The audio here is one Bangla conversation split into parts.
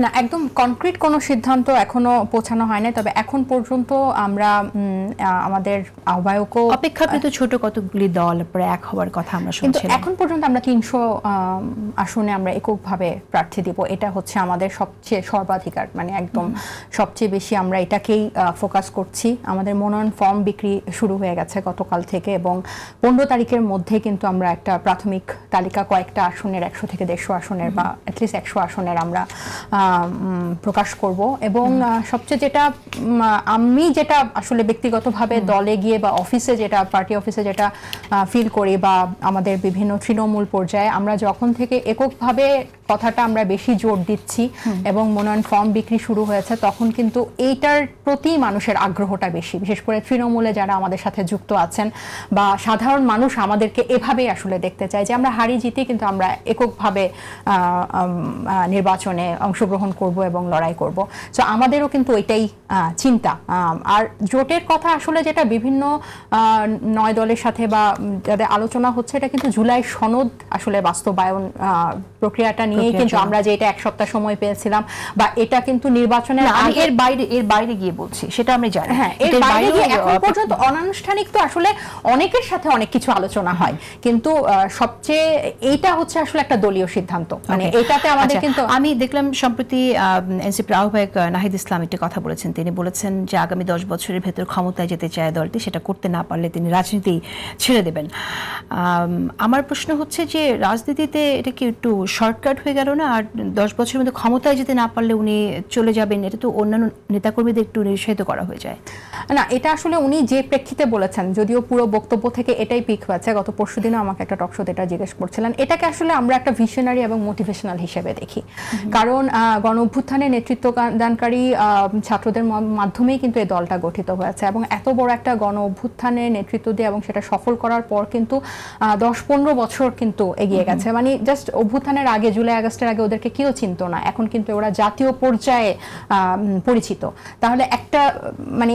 না, একদম কনক্রিট কোনো সিদ্ধান্ত এখনো পৌঁছানো হয়নি, তবে এখন পর্যন্ত আমরা আমাদের আহ্বায়কও অপেক্ষাকৃত ছোট কতগুলি দল প্রায় এক হওয়ার কথা আমরা কিন্তু শুনছিলাম। এখন পর্যন্ত আমরা 300 আসনে আমরা এককভাবে প্রার্থী দিব, এটা হচ্ছে আমাদের সবচেয়ে সর্বাধিকার, মানে একদম সবচেয়ে বেশি আমরা এটাকেই ফোকাস করছি। আমাদের মনোনয়ন ফর্ম বিক্রি শুরু হয়ে গেছে গতকাল থেকে, এবং 15 তারিখের মধ্যে কিন্তু আমরা একটা প্রাথমিক তালিকা কয়েকটা আসনের 100 থেকে 150 আসনের বা অ্যাটলিস্ট 100 আসনের আমরা প্রকাশ করব। এবং সবচেয়ে যেটা আমি যেটা আসলে ব্যক্তিগতভাবে দলে গিয়ে বা অফিসে যেটা পার্টি অফিসে যেটা ফিল করি বা আমাদের বিভিন্ন তৃণমূল পর্যায়ে আমরা যখন থেকে এককভাবে কথাটা আমরা বেশি জোর দিচ্ছি এবং মনোনয়ন ফর্ম বিক্রি শুরু হয়েছে, তখন কিন্তু এইটার প্রতি মানুষের আগ্রহটা বেশি, বিশেষ করে তৃণমূলে যারা আমাদের সাথে যুক্ত আছেন বা সাধারণ মানুষ আমাদেরকে এভাবেই আসলে দেখতে চায় যে আমরা হারি জিতি কিন্তু আমরা এককভাবে নির্বাচনে অংশগ্রহণ করব এবং লড়াই করব। সো আমাদেরও কিন্তু ওইটাই চিন্তা। আর জোটের কথা আসলে যেটা বিভিন্ন 9 দলের সাথে বা যাদের আলোচনা হচ্ছে, এটা কিন্তু জুলাই সনদ আসলে বাস্তবায়ন প্রক্রিয়াটা নিয়েই কিন্তু আমরা যে এটা 1 সপ্তাহ সময় পেয়েছিলাম, বা এটা কিন্তু নির্বাচনের এর বাইরে গিয়ে বলছি সেটা আমি জানি। হ্যাঁ, এর বাইরে গিয়ে এখন পর্যন্ত অনানুষ্ঠানিক তো আসলে অনেকের সাথে অনেক কিছু আলোচনা হয়, কিন্তু সবচেয়ে এইটা হচ্ছে আসলে একটা দলীয় সিদ্ধান্ত, মানে এটাতে আমাদের কিন্তু আমি দেখলাম সম্প্রতি এনসিপির আহ্বায়ক নাহিদ ইসলাম একটি কথা বলেছেন। তিনি বলেছেন যে আগামী 10 বছরের ভেতর ক্ষমতায় যেতে চায় দলটি, সেটা করতে না পারলে তিনি রাজনীতি ছেড়ে দেবেন। আমার প্রশ্ন হচ্ছে যে রাজনীতিতে এটা কি একটু শর্টকাট হয়ে গেল না? আর 10 বছরের মধ্যে ক্ষমতায় যেতে না পারলে উনি চলে যাবেন, এটা তো অন্যান্য নেতাকর্মীদের একটু নিরুৎসাহিত করা হয়ে যায় না। এটা আসলে উনি যে প্রেক্ষিতে বলেছেন, যদিও পুরো বক্তব্য থেকে এটাই পিক হয়েছে, গত পরশুদিনও আমাকে একটা টকশোতে এটা জিজ্ঞেস করছিলেন, এটাকে আসলে আমরা একটা ভিশনারি এবং মোটিভেশনাল হিসেবে দেখি। কারণ গণ অভ্যুত্থানে নেতৃত্ব দানকারী ছাত্রদের মাধ্যমেই কিন্তু এই দলটা গঠিত হয়েছে, এবং এত বড় একটা গণ অভ্যুত্থানে নেতৃত্ব দিয়ে এবং সেটা সফল করার পর কিন্তু 10-15 বছর কিন্তু এগিয়ে গেছে। মানে জাস্ট অভ্যুত্থানের আগে, জুলাই আগস্টের আগে ওদেরকে কেউ চিনত না, এখন কিন্তু ওরা জাতীয় পর্যায়ে পরিচিত। তাহলে একটা মানে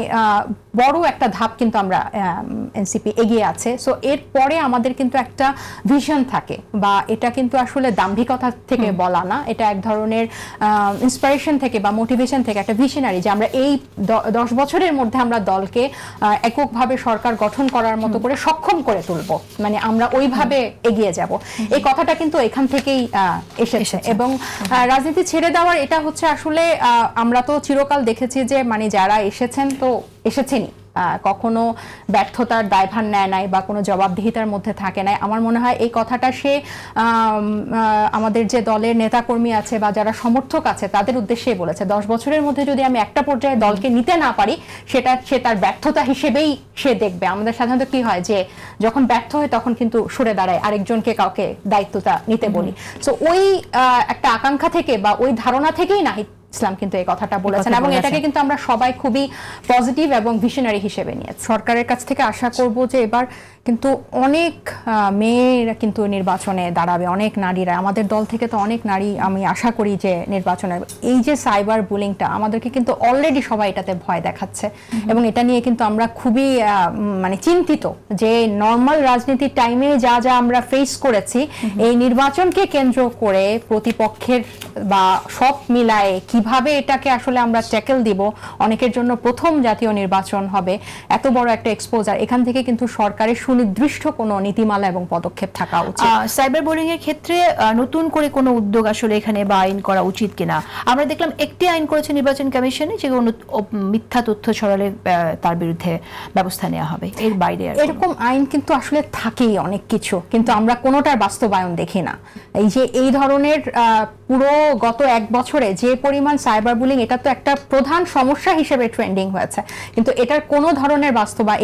বড় একটা ধাপ কিন্তু আমরা এনসিপি এগিয়ে আছে। সো এরপরে আমাদের কিন্তু একটা ভিশন থাকে, বা এটা কিন্তু আসলে দাম্ভিকতা থেকে বলা না, এটা এক ধরনের ইন্সপিরেশন থেকে বা মোটিভেশন থেকে একটা ভিশনারি, যে আমরা এই 10 বছরের মধ্যে আমরা দলকে এককভাবে সরকার গঠন করার মতো করে সক্ষম করে তুলব, মানে আমরা ওইভাবে এগিয়ে যাব। এই কথাটা কিন্তু এখান থেকেই এসেছে। এবং রাজনীতি ছেড়ে দেওয়ার এটা হচ্ছে আসলে আমরা তো চিরকাল দেখেছি যে মানে যারা এসেছেন তো এসেছেনই, কখনো ব্যর্থতার দায়ভার নেয় নাই বা কোনো জবাবদিহিতার মধ্যে থাকে নাই। আমার মনে হয় এই কথাটা সে আমাদের যে দলের নেতাকর্মী আছে বা যারা সমর্থক আছে তাদের উদ্দেশ্যেই বলেছে। 10 বছরের মধ্যে যদি আমি একটা পর্যায়ে দলকে নিতে না পারি, সেটা সে তার ব্যর্থতা হিসেবেই সে দেখবে। আমাদের সাধারণত কি হয় যে যখন ব্যর্থ হয় তখন কিন্তু সরে দাঁড়ায়, আরেকজনকে কাউকে দায়িত্বটা নিতে বলি। সো ওই একটা আকাঙ্ক্ষা থেকে বা ওই ধারণা থেকেই নাহিদ ইসলাম কিন্তু এই কথাটা বলেছেন, এবং এটাকে কিন্তু আমরা সবাই খুবই পজিটিভ এবং ভিশনারি হিসেবে নিয়েছি। সরকারের কাছ থেকে আশা করব যে এবার কিন্তু অনেক মেয়েরা কিন্তু নির্বাচনে দাঁড়াবে, অনেক নারীরা, আমাদের দল থেকে তো অনেক নারী আমি আশা করি যে নির্বাচনে। এই যে সাইবার বুলিংটা আমাদেরকে কিন্তু অলরেডি সবাই এটাতে ভয় দেখাচ্ছে, এবং এটা নিয়ে কিন্তু আমরা খুবই মানে চিন্তিত যে নর্মাল রাজনীতির টাইমে যা যা আমরা ফেস করেছি, এই নির্বাচনকে কেন্দ্র করে প্রতিপক্ষের বা সব মিলায়ে কিভাবে এটাকে আসলে আমরা ট্যাকেল দিব। অনেকের জন্য প্রথম জাতীয় নির্বাচন হবে, এত বড় একটা এক্সপোজার, এখান থেকে কিন্তু সরকারের সুনির্দিষ্ট কোনো নীতিমালা এবং পদক্ষেপ থাকা উচিত। সাইবার বুলিং এর ক্ষেত্রে নতুন করে কোনো উদ্যোগ আসলে এখানে বা আইন করা উচিত কিনা? আমরা দেখলাম একটি আইন করেছে নির্বাচন কমিশনে, যে কোনো মিথ্যা তথ্য ছড়ালে তার বিরুদ্ধে ব্যবস্থা নেওয়া হবে। এর বাইরে এরকম আইন কিন্তু আসলে থাকেই অনেক কিছু, কিন্তু আমরা কোনোটার বাস্তবায়ন দেখি না। এই যে এই ধরনের পুরো গত 1 বছরে যে পরিমাণ সাইবার বুলিং, এটা তো একটা প্রধান সমস্যা হিসেবে ট্রেন্ডিং হয়েছে, কিন্তু এটার কোনো ধরনের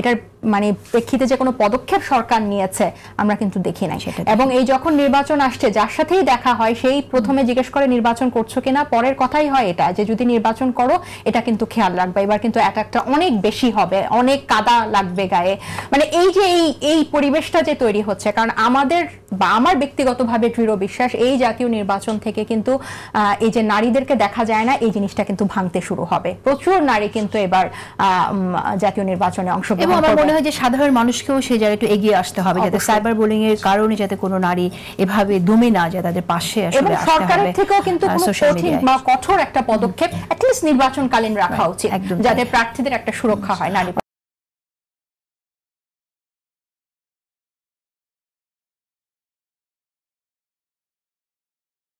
এটার মানে প্রেক্ষিতে যে কোনো পদক্ষেপ সরকার নিয়েছে আমরা কিন্তু দেখি নাই। এবং এই যখন নির্বাচন আসছে, যার সাথেই দেখা হয় সেই প্রথমে জিজ্ঞেস করে নির্বাচন করছো কিনা, পরের কথাই হয় এটা যে যদি নির্বাচন করো এটা কিন্তু খেয়াল রাখবে, এবার কিন্তু অ্যাটাকটা অনেক বেশি হবে, অনেক কাদা লাগবে গায়ে। মানে এই যে এই পরিবেশটা যে তৈরি হচ্ছে, কারণ আমাদের বা আমার ব্যক্তিগতভাবে দৃঢ় বিশ্বাস এই জাতীয় নির্বাচন থেকে কিন্তু এই যে নারীদেরকে দেখা যায় না, এই জিনিসটা কিন্তু ভাঙতে শুরু হবে। প্রচুর নারী কিন্তু এবার জাতীয় নির্বাচনে অংশগ্রহণ করবে। হয় যে সাধারণ মানুষকেও সেই জায়গায় একটু এগিয়ে আসতে হবে, যাতে সাইবার বুলিং এর কারণে যাতে কোনো নারী এভাবে দমে না যায়, তাদের পাশে আসলে আসতে হবে। সরকারের থেকেও কিন্তু কঠিন বা কঠোর একটা পদক্ষেপ অ্যাটলিস্ট নির্বাচনকালীন রাখা উচিত, যাতে প্রার্থীদের একটা সুরক্ষা হয় নারী